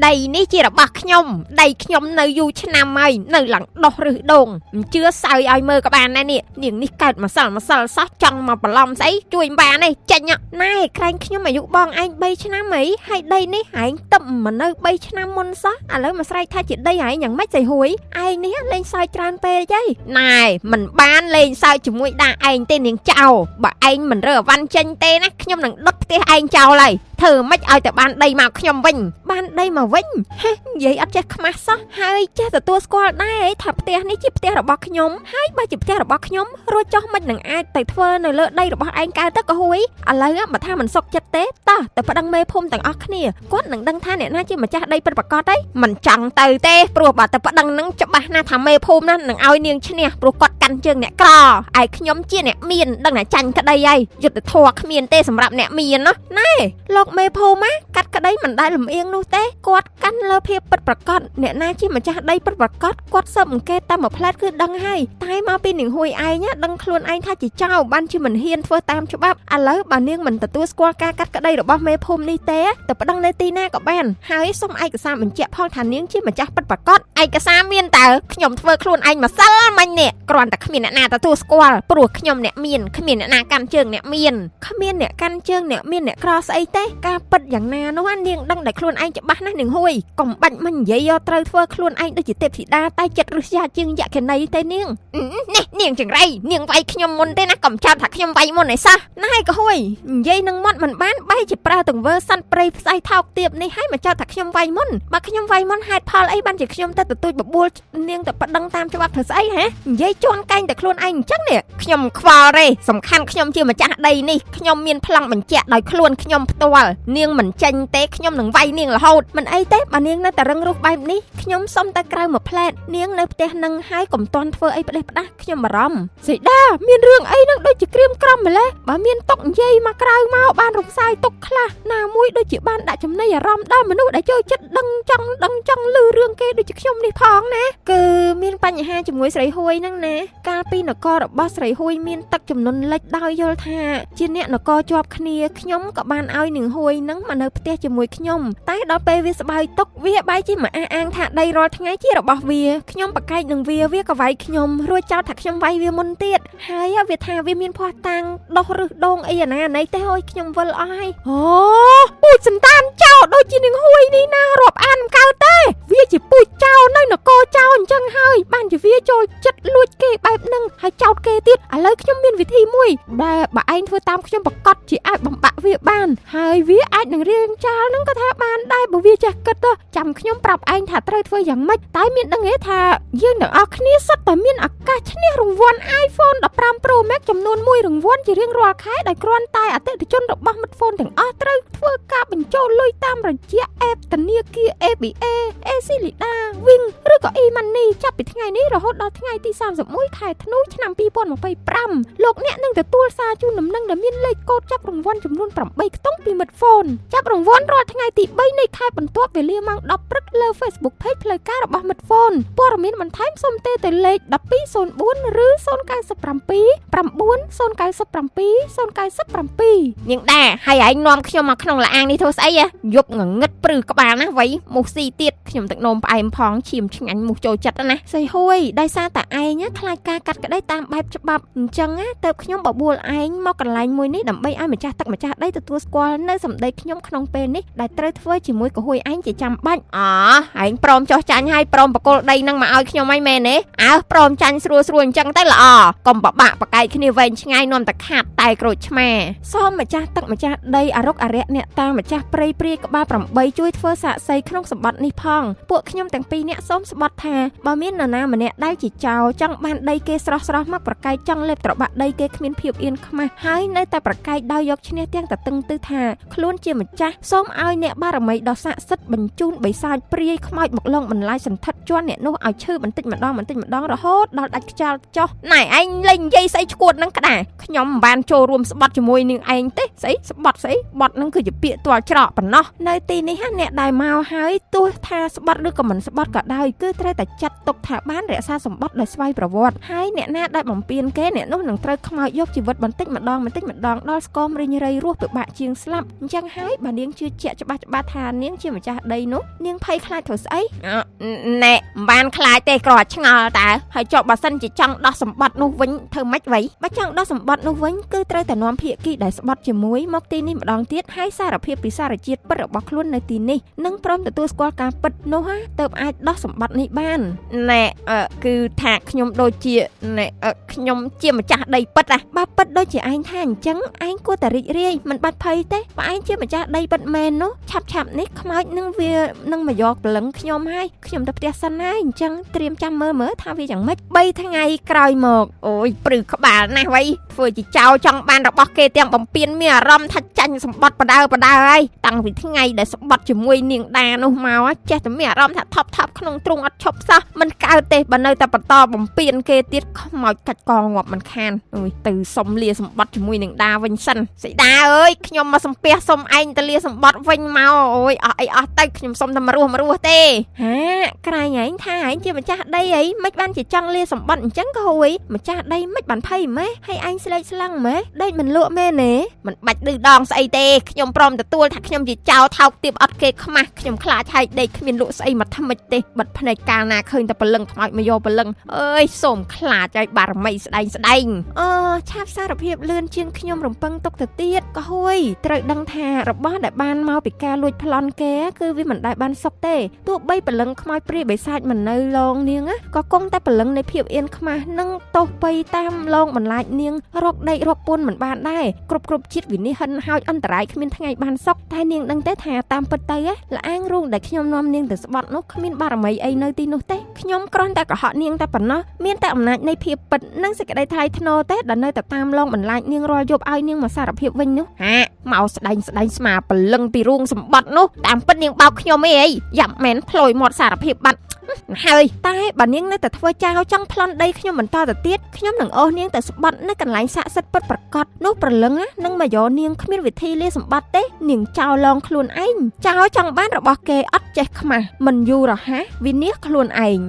đầy ní chỉ là bạc nhom đầy nhom nơi du chăn mày nơi lặng đo rư đồn chưa sao ai mơ các bạn này nè những ní cật mà sao sót trong mà bà lòng giấy chui bà này chanh nhá này canh nhom mà dụ bong anh bay chăn mấy hay đây ní hãy tầm mà nơi bay chăn môn sót lấy mà sai thay chuyện đây hãy nhận mấy giày hối ai ní lên sai tran pe chứ này mình ban lên sai chúng mũi đa anh tên những chào bà anh mình rửa văn chân tên á nhom đừng đứt cái anh chào lại thử mấy ai tại ban đây mà nhom vinh ban đây mà vinh vậy ấp chết khăm sao hai chết từ tua squad đây thập tia ní chip tia là bọc nhom hai ba chip tia là bọc nhom rồi cho mấy đừng ai tại thơ này lỡ đây là bọc anh cao tất cả hối lấy á mà tha mình sọc chết tết ta tại phải đăng mê phum tặng óc nè quát đừng đăng tha nè na chứ mà cha đây bật con đấy mình chẳng từ tê pro bà tại phải đăng nắng cho bà na thầm mê phum đó đừng ao niên chứ nè pro quát canh chân nè cò ai nhom chia nè miền đăng nè chanh cái đây ai giật để thua miền tê sầm rạp nè miền nó này lọt mê phum á cắt cái đấy mình đây làm yên luôn tê quát canh lơ phê bật con nè na chứ mà cha đây bật con quát sầm kê ta một plát cứ đăng hay tay mau pin đừng hùi ai nhá đăng luôn anh tha chỉ trao ban chứ mình hiên phơi tam cho bắp lấy bà niên mình từ tua squad ca cắt cái đây được bao mê phum đi té từ bắt đăng lên tina có ban hai xong ai cả sao mình chẹp phong thàn niên chứ mà cha bật con ai cả sao miên tờ nhom phơi luôn anh mà sao mình nè còn tại miền nè từ tua squad pro nhom nè miền miền nè căn trường nè miền miền nè căn trường nè miền nè cross ấy té ca bậtอย่างนาnó anh niên đăng đại luôn anhจะบ้านนั่นหนึ่งห้วยกล่อมบันมันใหญ่ยอเตอร์เฟอร์luôn anh ដូចជាទេពធីតាតែចិត្តរសយ៉ាជាងយ៉ាខេណីទេនាងនេះនាងចង្រៃនាងវាយខ្ញុំមុនទេណាកុំចាប់ថាខ្ញុំវាយមុនឯសោះណៃក៏ហួយនិយាយនឹងមាត់មិនបានបែរជាប្រើទង្វើសัตว์ព្រៃផ្សៃថោកទៀបនេះហើយមកចោទថាខ្ញុំវាយមុនបើខ្ញុំវាយមុនហេតុផលអីបានជាខ្ញុំទៅទទួលបបួលនាងទៅប្តឹងតាមច្បាប់ធ្វើស្អីហ៎និយាយជន់កែងតែខ្លួនឯងអញ្ចឹងនេះខ្ញុំខ្វល់ទេសំខាន់ខ្ញុំជាម្ចាស់ដីនេះខ្ញុំមានប្លង់បញ្ជាក់ដោយខ្លួនខ្ញុំផ្ទាល់នាងមិនចេញទេខ្ញុំនឹងវាយនាងរហូតមិនអីទេបើនាងនៅតែរឹងរូសបែបនេះខ្ញុំសុំតែក្រៅមួយផ្លែតនាងនៅផ្ទះនឹងហើយកុំតន់ធ្វើអីផ្ដេសផ្ដាស់ខ្ញុំបារម្ភសីដាមានរឿងអីនឹងដូចជាក្រៀមក្រំម្លេះបើមានតុកនិយាយមកក្រៅមកបានរំសាយតុកខ្លះណាមួយដូចជាបានដាក់ចំណីអារម្មណ៍ដល់មនុស្សដែលចូលចិត្តដឹងចង់លឺរឿងគេដូចជាខ្ញុំនេះផងណាគឺមានបញ្ហាជាមួយស្រីហួយហ្នឹងណាកាលពីនគររបស់ស្រីហួយមានទឹកចំនួនលិចដោយយល់ថាជាអ្នកនគរជាប់គ្នាខ្ញុំក៏បានឲ្យនាងហួយហ្នឹងមកនៅផ្ទះជាមួយខ្ញុំតែដល់ពេលវាស្បើយតុកវាបែរជាមកអះអាងថាដីរាល់ថ្ងៃជារបស់វាខ្ញុំប្រកែកនឹងវាក៏វាយខ្ញុំរួចចោទថាខ្ញុំវាយវាមុនទៀតហើយវាថាវាមានភ័ស្តុតាងដោះរឹសដងអីអាណាណីទេអើយខ្ញុំវិលអស់ហើយអូពូជសន្តានចោលដូចជានាងហួយនេះណារាប់អានមិនកើតទេវាជាពូជចោលនៅនគរចោលអញ្ចឹងហើយបានជាវាចូលចិត្តលួចគេបែបហ្នឹងហើយចោទគេទៀតឥឡូវខ្ញុំមានវិធីមួយដែលបើឯងធ្វើតាមខ្ញុំប្រកាសជាអាចបំបាក់វាបានហើយវាអាចនឹងរៀងចាលហ្នឹងក៏ថាបានដែរបើវាចេះគិតទៅចាំខ្ញុំប្រាប់ឯងថាត្រូវធ្វើយ៉ាងម៉េចតែមានដឹងទេថាយើងទាំងអស់គ្នាសុទ្ធតែមានឱកាសឈ្នះរង្វាន់ iPhone 15 Pro Max ចំនួន1រង្វាន់ជារៀងរាល់ខែដោយគ្រាន់តែអតិថិជនរបស់មិត្តហ្វូនទាំងអស់ត្រូវធ្វើការបញ្ចូលលុយតាមរយៈ app ធនាគារ ABA, Aclida, Wing ឬក៏ e-money ចាប់ពីថ្ងៃនេះរហូតដល់ថ្ងៃទី31ខែធ្នូឆ្នាំ2025លោកអ្នកនឹងទទួលសារជូនដំណឹងដែលមានលេខកូដចាប់រង្វាន់ចំនួន8ខ្ទង់ពីមិត្តហ្វូនចាប់រង្វាន់រាល់ថ្ងៃទី3នៃខែបន្ទាប់វេលាម៉ោង10ព្រឹកលើ Facebook Page ផ្លូវការរបស់មិត្តហ្វូនព័ត៌មានបន្ថែមសូមទេទៅលេខ1204ឬ097 9097097 នាងដែរហើយឯងនាំខ្ញុំមកក្នុងលាអាងនេះធ្វើស្អីយប់ងងឹតព្រឺក្បាលណាវៃមូសស៊ីទៀតខ្ញុំទឹកនោមផ្អែមផងឈាមឆ្ងាញ់មូសចូលចិត្តណាសៃហួយដោយសារតែឯងខ្លាចការកាត់ក្តីតាមបែបច្បាប់អញ្ចឹងទៅខ្ញុំបបួលឯងមកកន្លែងមួយនេះដើម្បីឲ្យម្ចាស់ទឹកម្ចាស់ដីទទួលស្គាល់នៅសម្ដីខ្ញុំក្នុងពេលនេះដែលត្រូវធ្វើជាមួយកុហួយឯងជាចាំបាច់ឯងព្រមចោះចាញ់ឲ្យព្រមបកលដីនឹងមកឲ្យខ្ញុំឲ្យមែនទេអើព្រមចាញ់ស្រួលអញ្ចឹងទៅល្អកុំបបាក់បកែកគ្នាវែងឆ្ងាយនាំតែខាត់តែក្រូចឆ្មាសូមម្ចាស់ទឹកម្ចាស់ដីអរុកអរិយអ្នកតាម្ចាស់ព្រៃព្រាយក្បាល8ជួយធ្វើសាក្សីក្នុងសម្បត្តិនេះផងពួកខ្ញុំទាំងពីរអ្នកសូមស្បត់ថាបើមាននរណាម្នាក់ដែលជាចោរចង់បានដីគេស្រស់មកប្រកែកចង់លេបត្របាក់ដីគេគ្មានភាពអៀនខ្មាស់ហើយនៅតែប្រកែកដោយយកឈ្នះទាំងតតឹងទៅថាខ្លួនជាម្ចាស់សូមឲ្យអ្នកបារមីដ៏ស័ក្តិសិទ្ធិបញ្ជូនបិសាចព្រាយខ្មោចមកលងបន្លាយសន្ធិដ្ឋជន់អ្នកនោះឲ្យឈឺបន្តិចម្ដងរហូតដល់ដាច់ខ្យល់ចុះណែឯងលេងនិយាយស្អីឈួតហ្នឹងក្តាខ្ញុំមិនបានចូលរួមស្បត់ជាមួយនឹងឯងទេស្អីស្បត់ស្អីបត់ហ្នឹងគឺជាពាក្យទាល់ច្រកប៉ុណ្ណោះនៅទីនេះអ្នកដែលមកហើយទោះថាស្បត់ឬក៏មិនស្បត់ក៏ដោយគឺត្រូវតែចាត់ទុកថាបាន រក្សាសម្បត្តិដោយស្វ័យប្រវត្តិហើយអ្នកណាដែលបំពេញគេអ្នកនោះនឹងត្រូវខ្មោចយកជីវិតបន្តិចម្ដងដល់ស្គមរិញរៃរស់ពិបាកជាងស្លាប់អញ្ចឹងហើយបើនាងជឿជាក់ច្បាស់ថានាងជាម្ចាស់ដីនោះនាងភ័យខ្លាចធ្វើស្អីណែមិនបានខ្លាចទេគ្រាន់ឆ្ងល់តើហើយចុះបើសិនជាចង់ដោះសម្បត្តិនោះវិញធ្វើម៉េចវ៉ៃបើចង់ដោះសម្បត្តិនោះវិញគឺត្រូវតែនាំភាគីដែលស្បត់ជាមួយមកទីនេះម្ដងទៀតហើយសារភាពពីសារជាតិពិតរបស់ខ្លួននៅទីនេះនឹងព្រមទទួលស្គាល់ការពិតនោះទើបអាចដោះសម្បត្តិនេះបានណែគឺថាខ្ញុំដូចជាណែខ្ញុំជាម្ចាស់ដីពិតបើពិតដូចជាឯងថាអញ្ចឹងឯងគួរតែរីករាយមិនបាច់ភ័យទេបើឯងជាម្ចាស់ដីពិតមែននោះឆាប់នេះខ្មោចនឹងវានឹងមកយកព្រលឹងខ្ញុំហើយខ្ញុំទៅផ្ទះសិនហើយអញ្ចឹងត្រៀមចាំមើលថាវាយ៉ាងម៉េច3ថ្ងៃក្រោយមកអូយព្រឺក្បាលណាស់វ៉ៃធ្វើជាចោលចង់បានរបស់គេទាំងបំពេញមានអារម្មណ៍ថាចាញ់សម្បត្តិបដើហើយតាំងពីថ្ងៃដែលស្បត់ជាមួយនាងដានោះមកចេះតែមានអារម្មណ៍ថាថប់ក្នុងទ្រូងអត់ឈប់សោះមិនកើតទេបើនៅតែបន្តបំពេញគេទៀតខ្មោចកាច់កងាប់មិនខានអូយទៅសុំលាសម្បត្តិជាមួយនឹងដាវិញសិនសីដាអើយខ្ញុំមកសំពះសុំឯងទៅលាសម្បត្តិវិញមកអូយអស់អីអស់ទៅខ្ញុំសុំតែមករស់ទេហាក្រែងឯងថាឯងជាម្ចាស់ដីអីមិនបានជាចង់លាសម្បត្តិអញ្ចឹងក៏ហួយម្ចាស់ដីមិនបានភ័យម៉េះហើយឯងស្លេកស្លាំងម៉េះដេកមិនលក់មែនទេមិនបាច់ឌឺដងស្អីទេខ្ញុំព្រមទទួលថាខ្ញុំជាចៅថោកទាបអត់គេខ្មាស់ខ្ញុំខ្លាចហើយដេកគ្មានលក់ស្អីមកថ្មិចទេបិទភ្នែកកាលណាឃើញតែព្រលឹងខ្មោចមកយកព្រលឹងអើយសូមខ្លាចហើយបារមីស្ដែងឆាប់សារភាពលឿនជាងខ្ញុំរំពឹងទុកទៅទៀតក៏ហួយត្រូវដឹងថារបស់ដែលបានមកពីការលួចប្លន់គេគឺវាមិនដែលបានសុខទេទោះបីព្រលឹងខ្មោចព្រាយបិសាចមិននៅឡងនាងក៏គង់តែព្រលឹងនៃភាពអៀនខ្មាស់នឹងទោសបីតាមឡងបន្លាចនាងរកដេករកពុនមិនបានដែរគ្រប់ជាតិវិនិច្ឆ័យហិនហោចអន្តរាយគ្មានថ្ងៃបានសុខតែនាងដឹងទេថាតាមពិតទៅលអាងរូងដែលខ្ញុំនាំនាងទៅស្បត់នោះគ្មានបារមីអីនៅទីនោះទេខ្ញុំគ្រាន់តែកុហកនាងតែប៉ុណ្ណោះមានតែអំណាចនៃភាពពិតនិងសេចក្តីថ្លៃថ្នូរទេដែលនៅតែតាមឡងបន្លាចនាងរាល់យប់ឲ្យនាងមកសារភាពវិញនោះមកស្ដែងស្មាព្រលឹងពីរូងសម្បត្តិនោះតាមពិតនាងបោកខ្ញុំអីយ៉ាប់មែនផ្លយមាត់សារភាពបាត់ហើយតែបើនាងនៅតែធ្វើចោលចង់ប្លន់ដីខ្ញុំបន្តទៅទៀតខ្ញុំនឹងអូសនាងទៅស្បត់នៅកន្លែងស័ក្តិសិទ្ធិពិតប្រាកដនោះព្រលឹងនឹងមកយកនាងគ្មានវិធីលាសម្បត្តិទេនាងចោលឡងខ្លួនឯងចោលចង់បានរបស់គេអត់ចេះខ្មាស់មិនយូររហ័សវិនិច្ឆ័យខ្លួនឯង